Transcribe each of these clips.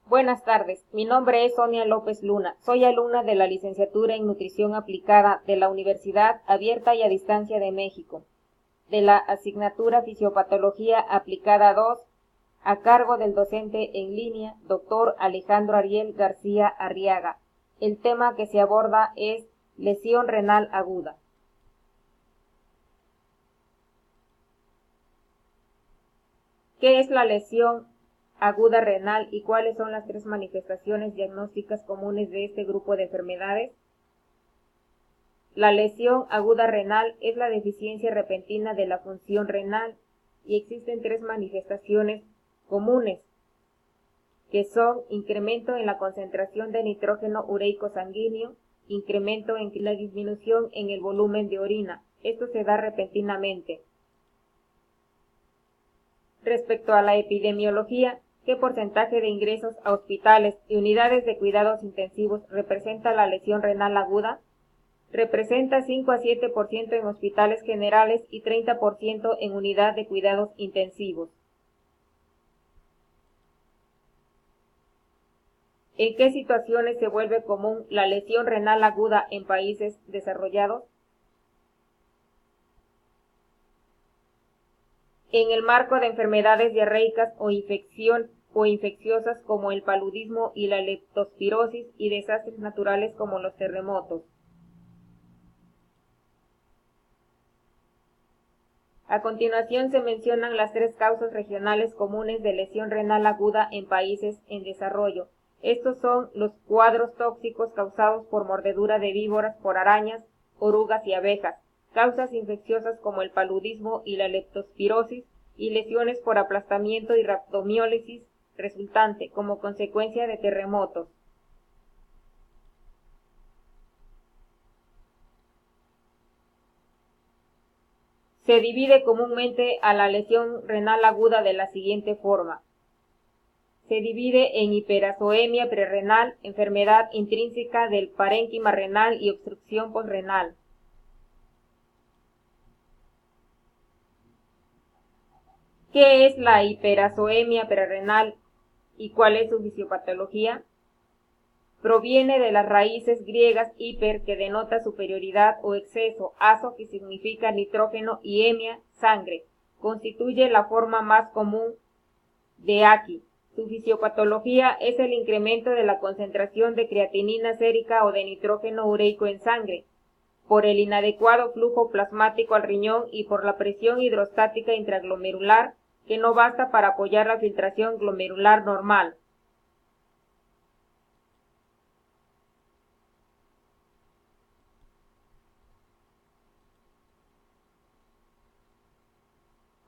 Buenas tardes, mi nombre es Sonia López Luna, soy alumna de la Licenciatura en Nutrición Aplicada de la Universidad Abierta y a Distancia de México, de la asignatura Fisiopatología Aplicada 2, a cargo del docente en línea, Dr. Alejandro Ariel García Arriaga. El tema que se aborda es lesión renal aguda. ¿Qué es la lesión aguda renal y cuáles son las tres manifestaciones diagnósticas comunes de este grupo de enfermedades? La lesión aguda renal es la deficiencia repentina de la función renal y existen tres manifestaciones comunes, que son incremento en la concentración de nitrógeno ureico sanguíneo, incremento en la disminución en el volumen de orina. Esto se da repentinamente. Respecto a la epidemiología, ¿qué porcentaje de ingresos a hospitales y unidades de cuidados intensivos representa la lesión renal aguda? Representa 5 a 7% en hospitales generales y 30% en unidad de cuidados intensivos. ¿En qué situaciones se vuelve común la lesión renal aguda en países desarrollados? En el marco de enfermedades diarreicas o infecciosas como el paludismo y la leptospirosis y desastres naturales como los terremotos. A continuación se mencionan las tres causas regionales comunes de lesión renal aguda en países en desarrollo. Estos son los cuadros tóxicos causados por mordedura de víboras por arañas, orugas y abejas, causas infecciosas como el paludismo y la leptospirosis, y lesiones por aplastamiento y rabdomiólisis resultante como consecuencia de terremotos. Se divide comúnmente a la lesión renal aguda de la siguiente forma. Se divide en hiperazoemia prerrenal, enfermedad intrínseca del parénquima renal y obstrucción posrenal. ¿Qué es la hiperazoemia prerrenal y cuál es su fisiopatología? Proviene de las raíces griegas hiper, que denota superioridad o exceso, azo, que significa nitrógeno, y emia, sangre. Constituye la forma más común de AQI. Su fisiopatología es el incremento de la concentración de creatinina sérica o de nitrógeno ureico en sangre, por el inadecuado flujo plasmático al riñón y por la presión hidrostática intraglomerular, que no basta para apoyar la filtración glomerular normal.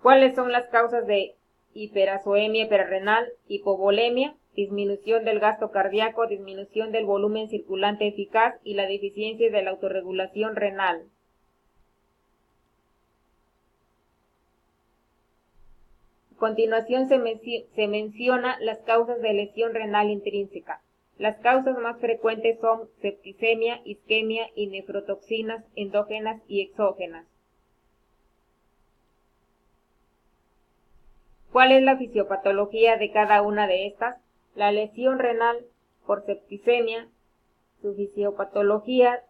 ¿Cuáles son las causas de hiperazoemia prerrenal? Hipovolemia, disminución del gasto cardíaco, disminución del volumen circulante eficaz y la deficiencia de la autorregulación renal. A continuación se menciona las causas de lesión renal intrínseca. Las causas más frecuentes son septicemia, isquemia y nefrotoxinas endógenas y exógenas. ¿Cuál es la fisiopatología de cada una de estas? La lesión renal por septicemia, su fisiopatología.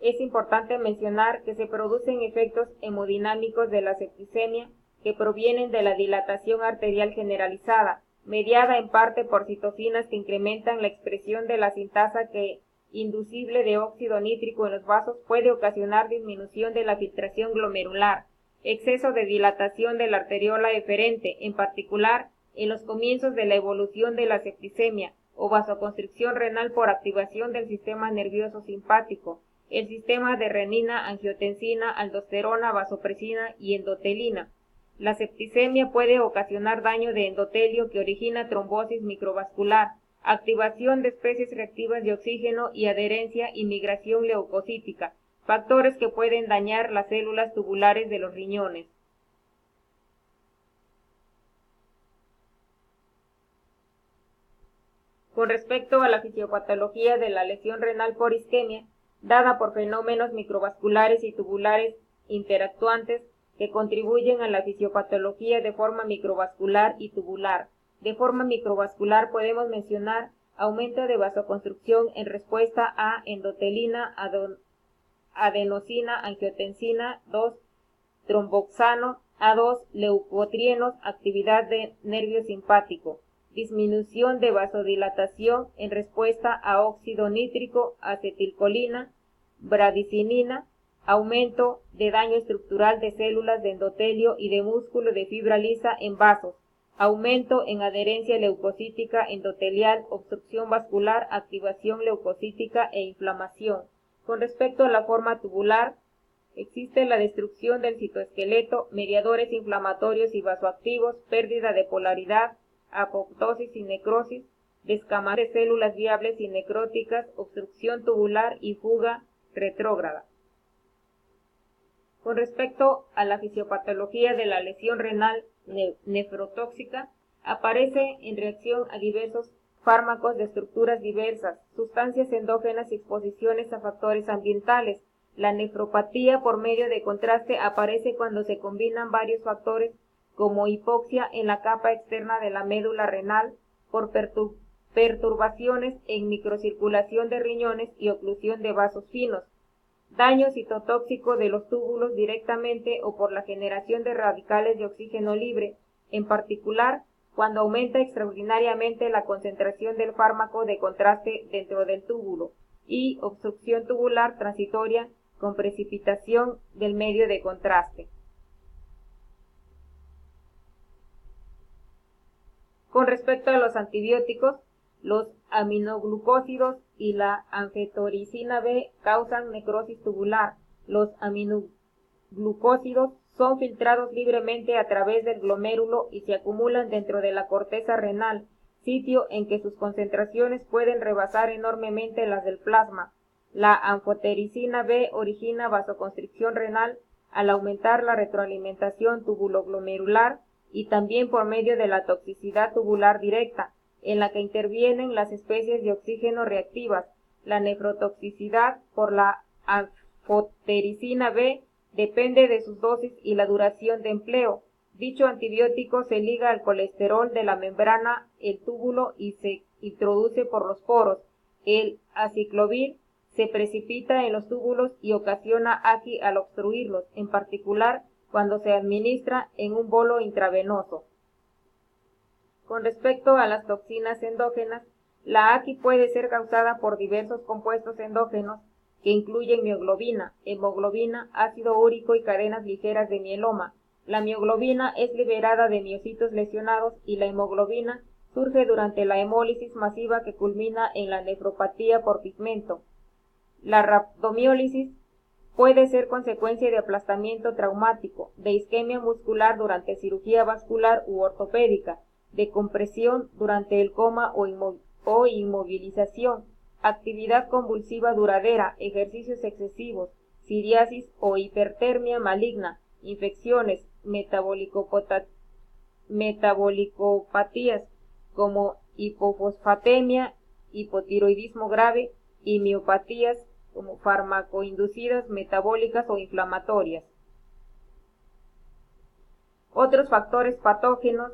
Es importante mencionar que se producen efectos hemodinámicos de la septicemia que provienen de la dilatación arterial generalizada, mediada en parte por citocinas que incrementan la expresión de la sintasa que, inducible de óxido nítrico en los vasos, puede ocasionar disminución de la filtración glomerular, exceso de dilatación de la arteriola eferente, en particular en los comienzos de la evolución de la septicemia, o vasoconstricción renal por activación del sistema nervioso simpático, el sistema de renina, angiotensina, aldosterona, vasopresina y endotelina. La septicemia puede ocasionar daño de endotelio que origina trombosis microvascular, activación de especies reactivas de oxígeno y adherencia y migración leucocítica, factores que pueden dañar las células tubulares de los riñones. Con respecto a la fisiopatología de la lesión renal por isquemia, dada por fenómenos microvasculares y tubulares interactuantes que contribuyen a la fisiopatología de forma microvascular y tubular, De forma microvascular podemos mencionar aumento de vasoconstricción en respuesta a endotelina, adenosina, angiotensina 2, tromboxano, A2, leucotrienos, actividad de nervio simpático, disminución de vasodilatación en respuesta a óxido nítrico, acetilcolina, bradicinina, aumento de daño estructural de células de endotelio y de músculo de fibra lisa en vasos, aumento en adherencia leucocítica endotelial, obstrucción vascular, activación leucocítica e inflamación. Con respecto a la forma tubular, existe la destrucción del citoesqueleto, mediadores inflamatorios y vasoactivos, pérdida de polaridad, apoptosis y necrosis, descamación de células viables y necróticas, obstrucción tubular y fuga retrógrada. Con respecto a la fisiopatología de la lesión renal nefrotóxica, aparece en reacción a diversos fármacos de estructuras diversas, sustancias endógenas y exposiciones a factores ambientales. La nefropatía por medio de contraste aparece cuando se combinan varios factores como hipoxia en la capa externa de la médula renal por perturbaciones en microcirculación de riñones y oclusión de vasos finos, daño citotóxico de los túbulos directamente o por la generación de radicales de oxígeno libre, en particular cuando aumenta extraordinariamente la concentración del fármaco de contraste dentro del túbulo, y obstrucción tubular transitoria con precipitación del medio de contraste. Con respecto a los antibióticos, los aminoglucósidos y la anfetoricina B causan necrosis tubular. Los aminoglucósidos son filtrados libremente a través del glomérulo y se acumulan dentro de la corteza renal, sitio en que sus concentraciones pueden rebasar enormemente las del plasma. La anfotericina B origina vasoconstricción renal al aumentar la retroalimentación tubuloglomerular y también por medio de la toxicidad tubular directa, en la que intervienen las especies de oxígeno reactivas. La nefrotoxicidad por la anfotericina B depende de sus dosis y la duración de empleo. Dicho antibiótico se liga al colesterol de la membrana, el túbulo, y se introduce por los poros. El aciclovir se precipita en los túbulos y ocasiona aquí al obstruirlos, en particular cuando se administra en un bolo intravenoso. Con respecto a las toxinas endógenas, la AQI puede ser causada por diversos compuestos endógenos que incluyen mioglobina, hemoglobina, ácido úrico y cadenas ligeras de mieloma. La mioglobina es liberada de miocitos lesionados y la hemoglobina surge durante la hemólisis masiva que culmina en la nefropatía por pigmento. La rabdomiólisis puede ser consecuencia de aplastamiento traumático, de isquemia muscular durante cirugía vascular u ortopédica, de compresión durante el coma o inmovilización, actividad convulsiva duradera, ejercicios excesivos, psoriasis o hipertermia maligna, infecciones, metabolicopatías como hipofosfatemia, hipotiroidismo grave y miopatías como farmacoinducidas metabólicas o inflamatorias. Otros factores patógenos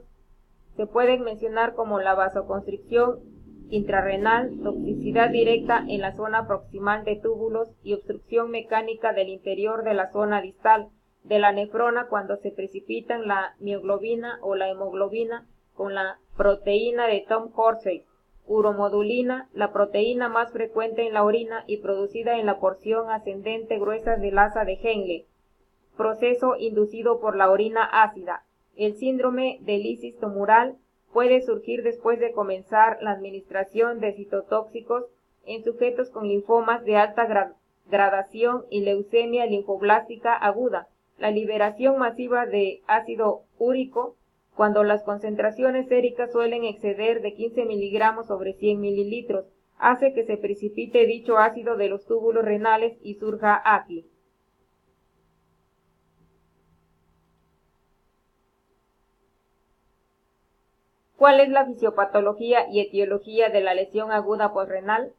se pueden mencionar como la vasoconstricción intrarrenal, toxicidad directa en la zona proximal de túbulos y obstrucción mecánica del interior de la zona distal de la nefrona cuando se precipitan la mioglobina o la hemoglobina con la proteína de Tom Horsey, uromodulina, la proteína más frecuente en la orina y producida en la porción ascendente gruesa del asa de Henle, proceso inducido por la orina ácida. El síndrome de lisis tumoral puede surgir después de comenzar la administración de citotóxicos en sujetos con linfomas de alta gradación y leucemia linfoblástica aguda. La liberación masiva de ácido úrico, cuando las concentraciones séricas suelen exceder de 15 miligramos sobre 100 mililitros, hace que se precipite dicho ácido de los túbulos renales y surja aquí. ¿Cuál es la fisiopatología y etiología de la lesión aguda posrenal?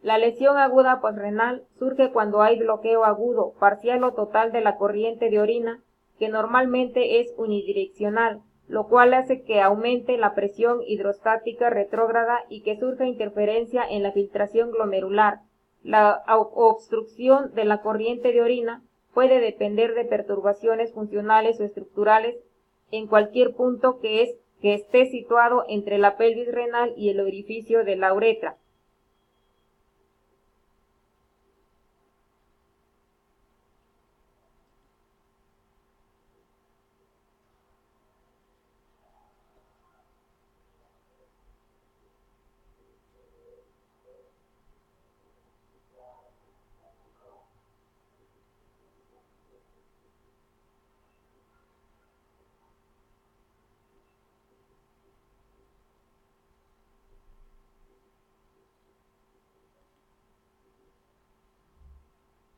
La lesión aguda posrenal surge cuando hay bloqueo agudo, parcial o total de la corriente de orina, que normalmente es unidireccional, lo cual hace que aumente la presión hidrostática retrógrada y que surja interferencia en la filtración glomerular. La obstrucción de la corriente de orina puede depender de perturbaciones funcionales o estructurales en cualquier punto que esté situado entre la pelvis renal y el orificio de la uretra.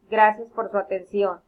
Gracias por su atención.